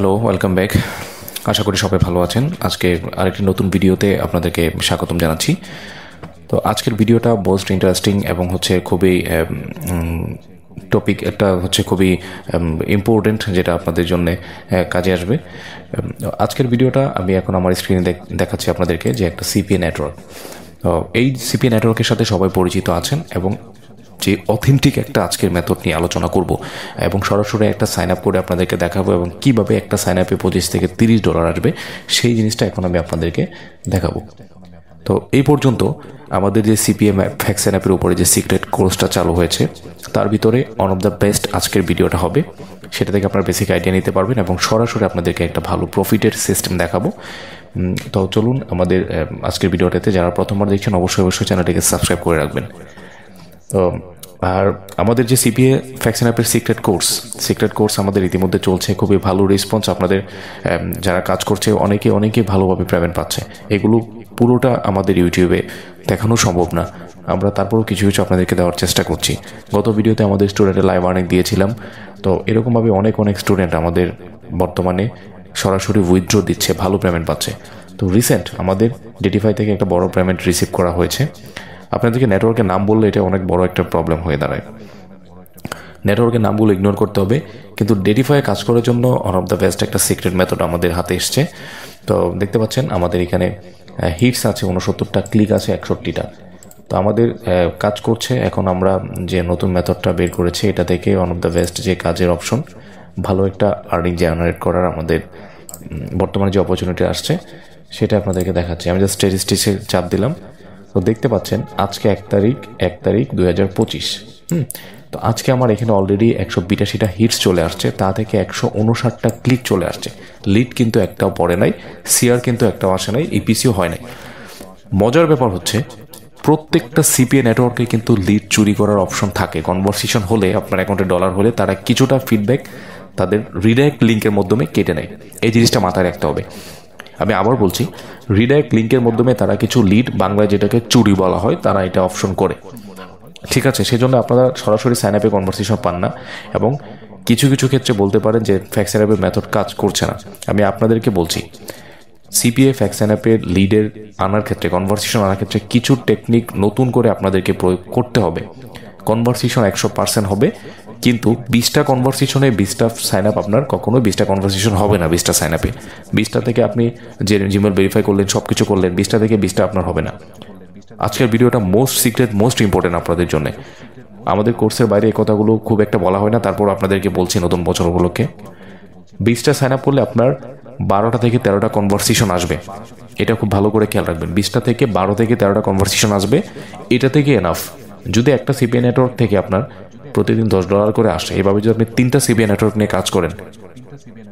Hello, welcome back. আশা করি সবাই ভালো আছেন। আজকে আরেকটি নতুন ভিডিওতে আপনাদেরকে স্বাগতম জানাচ্ছি। তো আজকের ভিডিওটা মোস্ট ইন্টারেস্টিং এবং হচ্ছে খুবই টপিক একটা হচ্ছে খুবই ইম্পর্টেন্ট, যেটা আপনাদের জন্য কাজে আসবে। আজকের ভিডিওটা আমি এখন আমার স্ক্রিনে দেখাচ্ছি আপনাদেরকে, যে একটা সিপিএ নেটওয়ার্ক। তো এই সিপিএ নেটওয়ার্কের সাথে সবাই পরিচিত আছেন, এবং যে অথেন্টিক একটা আজকের মেথড নিয়ে আলোচনা করব এবং সরাসরি একটা সাইন আপ করে আপনাদেরকে দেখাবো, এবং কিভাবে একটা সাইন আপে $25 থেকে $30 আসবে সেই জিনিসটা এখন আমি আপনাদেরকে দেখাবো। তো এই পর্যন্ত আমাদের যে সিপিএম ফ্যাক্সেন অ্যাপের উপরে যে সিক্রেট কোর্সটা চালু হয়েছে, তার ভিতরে ওয়ান অফ দ্য বেস্ট আজকের ভিডিওটা হবে। সেটা থেকে আপনারা বেসিক আইডিয়া নিতে পারবেন এবং সরাসরি আপনাদেরকে একটা ভালো প্রফিটের সিস্টেম দেখাবো। তো চলুন আমাদের আজকের ভিডিওটাতে যারা প্রথমবার দেখছেন অবশ্যই চ্যানেলটিকে সাবস্ক্রাইব করে রাখবেন। তো আর আমাদের যে সিপিএ ফ্যাক্সেন অ্যাপের সিক্রেট কোর্স আমাদের ইতিমধ্যে চলছে, খুবই ভালো রেসপন্স। আপনাদের যারা কাজ করছে অনেকে ভালোভাবে পেমেন্ট পাচ্ছে। এগুলো পুরোটা আমাদের ইউটিউবে দেখানো সম্ভব না, আমরা তারপরেও কিছু আপনাদেরকে দেওয়ার চেষ্টা করছি। গত ভিডিওতে আমাদের স্টুডেন্টের লাইভ আর্নিং দিয়েছিলাম। তো এরকমভাবে অনেক স্টুডেন্ট আমাদের বর্তমানে সরাসরি উইথড্র দিচ্ছে, ভালো পেমেন্ট পাচ্ছে। তো রিসেন্ট আমাদের ডেটিফাই থেকে একটা বড় পেমেন্ট রিসিভ করা হয়েছে। আপনাদেরকে নেটওয়ার্কের নাম বললে এটা অনেক বড় একটা প্রবলেম হয়ে দাঁড়ায়। নেটওয়ার্কের নামগুলো ইগনোর করতে হবে, কিন্তু ডেটিফাই কাজ করার জন্য ওয়ান অফ দ্য বেস্ট একটা সিক্রেট মেথড আমাদের হাতে এসছে। তো দেখতে পাচ্ছেন আমাদের এখানে হিটস আছে 69টা, ক্লিক আছে 61টা। তো আমাদের কাজ করছে। এখন আমরা যে নতুন মেথডটা বের করেছি, এটা থেকে ওয়ান অফ দ্য বেস্ট যে কাজের অপশন, ভালো একটা আর্নিং জেনারেট করার আমাদের বর্তমানে যে অপরচুনিটি আসছে সেটা আপনাদেরকে দেখাচ্ছি। আমি জাস্ট স্ট্যাটিস্টিক্সে চাপ দিলাম। তো দেখতে পাচ্ছেন আজকে 1 তারিখ 2025। তো আজকে আমার এখানে অলরেডি 182টা হিটস চলে আসছে, তা থেকে 159টা ক্লিক চলে আসছে। লিড কিন্তু একটাও পড়ে নাই, সিআর কিন্তু একটাও আসে নাই, ইপিসিও হয় নাই। মজার ব্যাপার হচ্ছে প্রত্যেকটা সিপিএ নেটওয়ার্কে কিন্তু লিড চুরি করার অপশন থাকে। কনভারসেশন হলে, আপনার অ্যাকাউন্টে ডলার হলে, তারা কিছুটা ফিডব্যাক তাদের রিডাইরেক্ট লিঙ্কের মাধ্যমে কেটে নেয়। এই জিনিসটা মাথায় রাখতে হবে। আমি আবার বলছি, রিডাইরেক্ট লিঙ্কের মাধ্যমে তারা কিছু লিড, বাংলায় যেটাকে চুরি বলা হয়, তারা এটা অপশন করে। ঠিক আছে, সেজন্য আপনারা সরাসরি সাইন আপে কনভারসেশন পান না, এবং কিছু ক্ষেত্রে বলতে পারেন যে ফ্যাক্সেন অ্যাপের মেথড কাজ করছে না। আমি আপনাদেরকে বলছি, সিপিএ ফ্যাক্সেন অ্যাপের লিডের আনার ক্ষেত্রে, কনভারসেশন আনার ক্ষেত্রে কিছু টেকনিক নতুন করে আপনাদেরকে প্রয়োগ করতে হবে। কনভারসেশন 100% হবে, কিন্তু 20টা কনভারসেশনে 20টা সাইন আপ আপনার কখনো 20টা কনভারসেশন হবে না। 20টা সাইন আপে 20টা থেকে আপনি যে জিমেল ভেরিফাই করলেন, সব কিছু করলেন, 20টা থেকে 20টা আপনার হবে না। আজকের ভিডিওটা মোস্ট সিক্রেট, মোস্ট ইম্পর্টেন্ট আপনাদের জন্য। আমাদের কোর্সের বাইরে এই কথাগুলো খুব একটা বলা হয় না, তারপর আপনাদেরকে বলছি নতুন বছর উপলক্ষে 20টা সাইন আপ করলে আপনার 12টা থেকে 13টা কনভারসেশন আসবে। এটা খুব ভালো করে খেয়াল রাখবেন। 20টা থেকে 12 থেকে 13টা কনভারসেশন আসবে, এটা থেকে এনাফ। যদি একটা সিপিএ নেটওয়ার্ক থেকে আপনার প্রতিদিন $10 করে আসে, এভাবে যদি আপনি 3টা সিপিএ নেটওয়ার্ক নিয়ে কাজ করেন,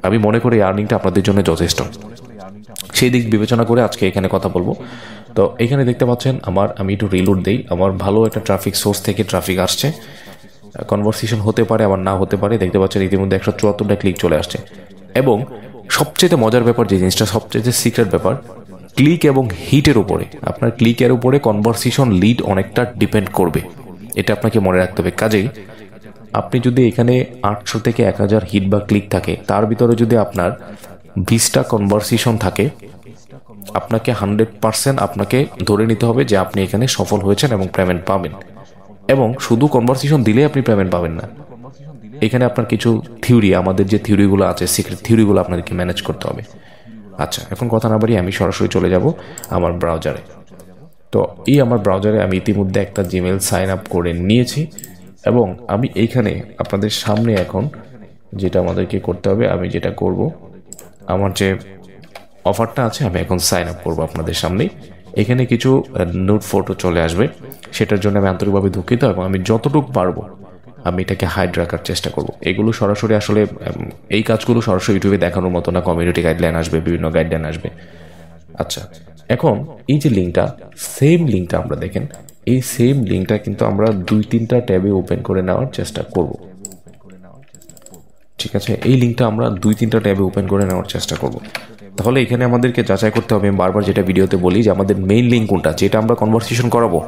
আমি মনে করি এই আর্নিংটা আপনাদের জন্য যথেষ্ট। সেই দিক বিবেচনা করে আজকে এখানে কথা বলবো। তো এখানে দেখতে পাচ্ছেন আমি একটু রিলোড দেই। আমার ভালো একটা ট্রাফিক সোর্স থেকে ট্রাফিক আসছে। কনভারসেশন হতে পারে, আবার না হতে পারে। দেখতে পাচ্ছেন ইতিমধ্যে 174টা ক্লিক চলে আসছে। এবং সবচেয়ে মজার ব্যাপার, যে জিনিসটা সবচেয়ে সিক্রেট ব্যাপার, ক্লিক এবং হিটের উপরে, আপনার ক্লিকের উপরে কনভারসেশন লিড অনেকটা ডিপেন্ড করবে। এটা আপনাকে মনে রাখতে হবে। কাজেই আপনি যদি এখানে 800 থেকে 1000 হিট বা ক্লিক থাকে, তার ভিতরে যদি আপনার 20টা কনভারসেশন থাকে, আপনাকে 100% আপনাকে ধরে নিতে হবে যে আপনি এখানে সফল হয়েছেন এবং পেমেন্ট পাবেন। এবং শুধু কনভারসেশন দিলে আপনি পেমেন্ট পাবেন না। এখানে আপনার কিছু থিওরি, আমাদের যে থিওরিগুলো আছে, সিক্রেট থিওরিগুলো আপনাদেরকে ম্যানেজ করতে হবে। আচ্ছা, এখন কথা না বাড়িয়ে আমি সরাসরি চলে যাব আমার ব্রাউজারে। তো আমার ব্রাউজারে আমি ইতিমধ্যে একটা জিমেল সাইন আপ করে নিয়েছি, এবং আমি এইখানে আপনাদের সামনে এখন যেটা আমাদেরকে করতে হবে, আমি যেটা করব, আমার যে অফারটা আছে, আমি এখন সাইন আপ করবো আপনাদের সামনেই। এখানে কিছু নোট ফটো চলে আসবে, সেটার জন্য আমি আন্তরিকভাবে দুঃখিত, এবং আমি যতটুকু পারবো আমি এটাকে হাইড রাখার চেষ্টা করব। এগুলো সরাসরি আসলে এই কাজগুলো সরাসরি ইউটিউবে দেখানোর মতো না। কমিউনিটি গাইডলাইন আসবে, বিভিন্ন গাইডলাইন আসবে। আচ্ছা, এখন এই যে লিঙ্কটা, সেম লিঙ্কটা আমরা দেখেন, এই সেম লিঙ্কটা কিন্তু আমরা 2-3টা ট্যাবে ওপেন করে নেওয়ার চেষ্টা করব। ঠিক আছে, এই লিঙ্কটা আমরা 2-3টা ট্যাবে ওপেন করে নেওয়ার চেষ্টা করব। তাহলে এখানে আমাদেরকে যাচাই করতে হবে, আমি বারবার যেটা ভিডিওতে বলি, যে আমাদের মেইন লিঙ্ক কোনটা, যেটা আমরা কনভারসেশন করাবো।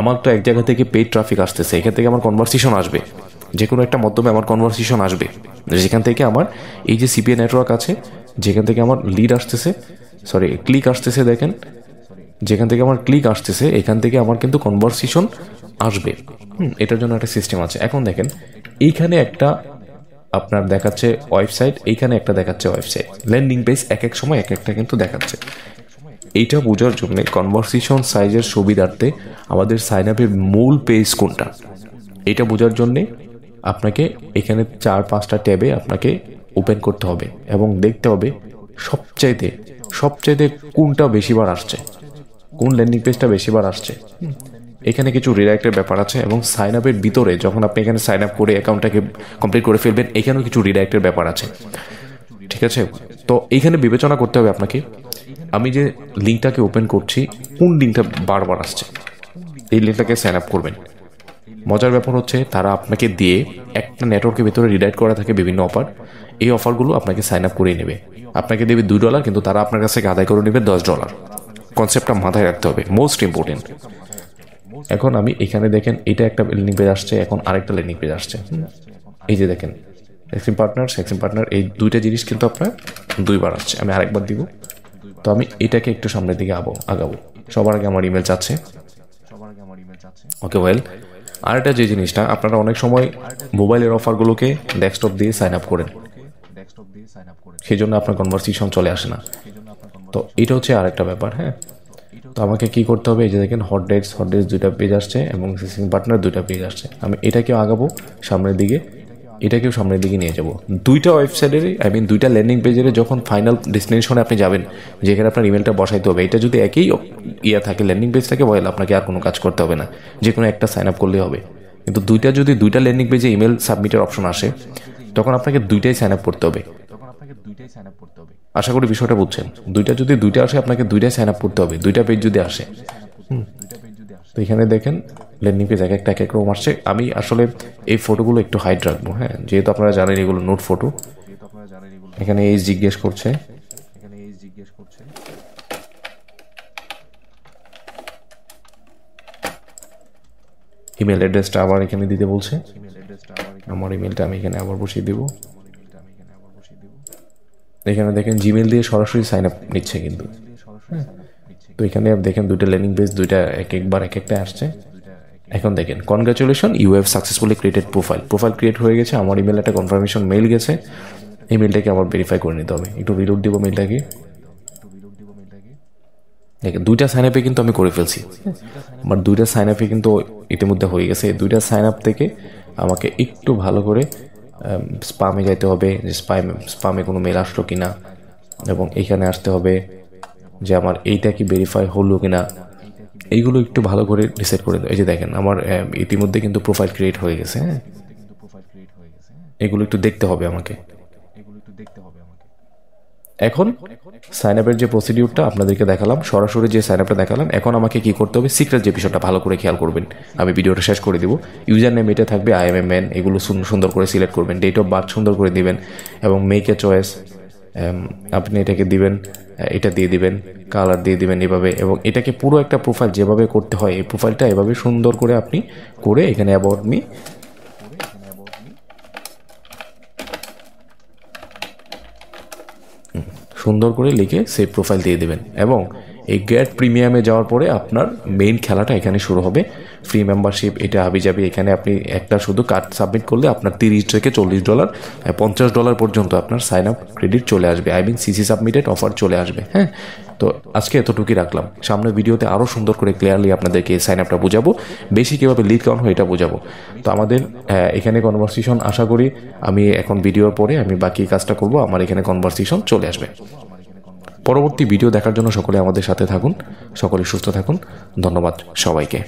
আমার তো এক জায়গা থেকে পেইড ট্রাফিক আসতেছে, এখান থেকে আমার কনভারসেশন আসবে। যে কোনো একটা মাধ্যমে আমার কনভারসেশন আসবে, যেখান থেকে আমার এই যে সিপিএ নেটওয়ার্ক আছে, যেখান থেকে আমার লিড আসতেছে, সরি ক্লিক আসতেছে, দেখেন যেখান থেকে আমার ক্লিক আসতেছে এখান থেকে আমার কিন্তু কনভারসেশন আসবে। এটার জন্য একটা সিস্টেম আছে। এখন দেখেন এইখানে একটা আপনার দেখাচ্ছে ওয়েবসাইট, এইখানে একটা দেখাচ্ছে ওয়েবসাইট, ল্যান্ডিং পেজ এক এক সময় এক একটা কিন্তু দেখাচ্ছে। এইটা বোঝার জন্য কনভারসেশন সাইজের সুবিধার্থে আমাদের সাইন আপের মূল পেজ কোনটা এটা বোঝার জন্যে আপনাকে এখানে 4-5টা ট্যাবে আপনাকে ওপেন করতে হবে এবং দেখতে হবে সবচাইতে কোনটা বেশিবার আসছে, কোন ল্যান্ডিং পেজটা বেশিবার আসছে। এখানে কিছু রিডাইরেক্টের ব্যাপার আছে এবং সাইন আপের ভিতরে যখন আপনি এখানে সাইন আপ করে অ্যাকাউন্টটাকে কমপ্লিট করে ফেলবেন, এখানেও কিছু রিডাইরেক্টের ব্যাপার আছে, ঠিক আছে? তো এইখানে বিবেচনা করতে হবে আপনাকে, আমি যে লিঙ্কটাকে ওপেন করছি কোন লিঙ্কটা বারবার আসছে, এই লিঙ্কটাকে সাইন আপ করবেন। মজার ব্যাপার হচ্ছে তারা আপনাকে দিয়ে একটা নেটওয়ার্কের ভিতরে রিডাইরেক্ট করা থাকে বিভিন্ন অফার, এই অফারগুলো আপনাকে সাইন আপ করিয়ে নেবে, আপনাকে দেবে $2 কিন্তু তারা আপনার কাছ থেকে আদায় করে নেবে $10। কনসেপ্টটা মাথায় রাখতে হবে, মোস্ট ইম্পর্টেন্ট। এখন আমি এখানে দেখেন এটা একটা ল্যান্ডিং পেজ আসছে, এখন আরেকটা ল্যান্ডিং পেজ আসছে। এই যে দেখেন এক্সিম পার্টনার এই দুইটা জিনিস কিন্তু আপনার দুইবার আসছে। আমি আরেকবার দিব। তো আমি এটাকে একটু সামনের দিকে আগাবো। সবার আগে আমার ইমেল চাচ্ছে, ওকে ওয়েল। আর একটা যে জিনিসটা আপনারা অনেক সময় মোবাইলের অফারগুলোকে ডেস্কটপ দিয়ে সাইন আপ করেন, সেই জন্য আপনার কনভারসেশন চলে আসে না। তো এটা হচ্ছে আরেকটা ব্যাপার। হ্যাঁ, তো আমাকে কি করতে হবে, এই যে দেখেন হট ডেটস 2টা পেজ আসছে এবং এক্সিম পার্টনার 2টা পেজ আসছে। আমি এটাকেও আগাবো সামনের দিকে, এটাকেও সামনের দিকে নিয়ে যাব। দুইটা ওয়েবসাইটের দুইটা ল্যান্ডিং পেজের যখন ফাইনাল ডেস্টিনেশনে আপনি যাবেন, যেখানে আপনার ইমেলটা বসাইতে হবে, এটা যদি একই থাকে ল্যান্ডিং পেজ থাকে, বলে আপনাকে আর কোনো কাজ করতে হবে না, যে কোনো একটা সাইন আপ করলেই হবে। কিন্তু দুইটা ল্যান্ডিং পেজে ইমেল সাবমিটের অপশন আসে, তখন আপনাকে দুইটাই সাইন আপ করতে হবে। আশা করি বিষয়টা বুঝছেন। দুইটা আসে, আপনাকে দুইটাই সাইন আপ করতে হবে, দুইটা পেজ যদি আসে। তো এখানে দেখেন ল্যান্ডিং পেজ এক এক রকম আসছে। আমি আসলে এই ফটোগুলো একটু হাইড রাখবো, হ্যাঁ, যেহেতু আপনারা জানেন এগুলো নোট ফটো। এখানে এই জিজ্ঞেস করছে, ইমেল অ্যাড্রেসটা আবার এখানে দিতে বলছে। আমার ইমেলটা আমি এখানে আবার বসিয়ে দিব। এখানে দেখেন জিমেল দিয়ে সরাসরি সাইন আপ নিচ্ছে কিন্তু। তো এখানে দেখেন দুইটা ল্যান্ডিং পেজ, দুইটা একবার এক একটা আসছে। এখন দেখেন congratulation, you have successfully created profile create হয়ে গেছে। আমার ইমেল একটা কনফার্মেশন মেইল গেছে, এই মেলটাকে আবার ভেরিফাই করে নিতে হবে। একটু রিলোড দিব মেলটাকে। দেখেন দুইটা সাইন আপে কিন্তু আমি করে ফেলছি, আমার দুইটা সাইন আপে কিন্তু ইতিমধ্যে হয়ে গেছে। দুইটা সাইন আপ থেকে আমাকে একটু ভালো করে স্পামে যাইতে হবে, যে স্পামে কোনো মেল আসলো কিনা, এবং এইখানে আসতে হবে যে আমার এইটা কি ভেরিফাই হলো কিনা, এইগুলো একটু ভালো করে ডিসাইড করে দেয়। এই যে দেখেন আমার ইতিমধ্যে কিন্তু প্রোফাইল ক্রিয়েট হয়ে গেছে। হ্যাঁ, এগুলো একটু দেখতে হবে আমাকে। এখন সাইন আপের যে প্রসিডিউরটা আপনাদেরকে দেখালাম, সরাসরি যে সাইন আপটা দেখালাম, এখন আমাকে কি করতে হবে, সিক্রেট যে বিষয়টা ভালো করে খেয়াল করবেন। আমি ভিডিওটা শেষ করে দিব। ইউজার নেম এটা থাকবে IMMN, এগুলো সুন্দর করে সিলেক্ট করবেন। ডেট অফ বার্থ সুন্দর করে দিবেন এবং মেক এ চয়েস আপনি এটাকে দিবেন, এটা দিয়ে দিবেন, কালার দিয়ে দিবেন এভাবে। এবং এটাকে পুরো একটা প্রোফাইল যেভাবে করতে হয়, এই প্রোফাইলটা এভাবে সুন্দর করে আপনি করে এখানে অ্যাবাউট মি সুন্দর করে লিখে সেভ প্রোফাইল দিয়ে দেবেন। এবং এই গেট প্রিমিয়ামে যাওয়ার পরে আপনার মেইন খেলাটা এখানে শুরু হবে। ফ্রি মেম্বারশিপ এটা হাবিজাবি। এখানে আপনি একটা শুধু কার্ড সাবমিট করলে আপনার $30 থেকে $40, $50 পর্যন্ত আপনার সাইন আপ ক্রেডিট চলে আসবে। সিসি সাবমিটেড অফার চলে আসবে। হ্যাঁ, তো আজকে এতটুকুই রাখলাম। সামনের ভিডিওতে আরও সুন্দর করে ক্লিয়ারলি আপনাদেরকে সাইন আপটা বোঝাবো, বেশি কীভাবে লিড কাউন্ট হয় এটা বোঝাবো। তো আমাদের এখানে কনভারসেশন আশা করি আমি এখন ভিডিওর পরে আমি বাকি কাজটা করব, আমার এখানে কনভারসেশন চলে আসবে। পরবর্তী ভিডিও দেখার জন্য সকলে আমাদের সাথে থাকুন, সকলে সুস্থ থাকুন। ধন্যবাদ সবাইকে।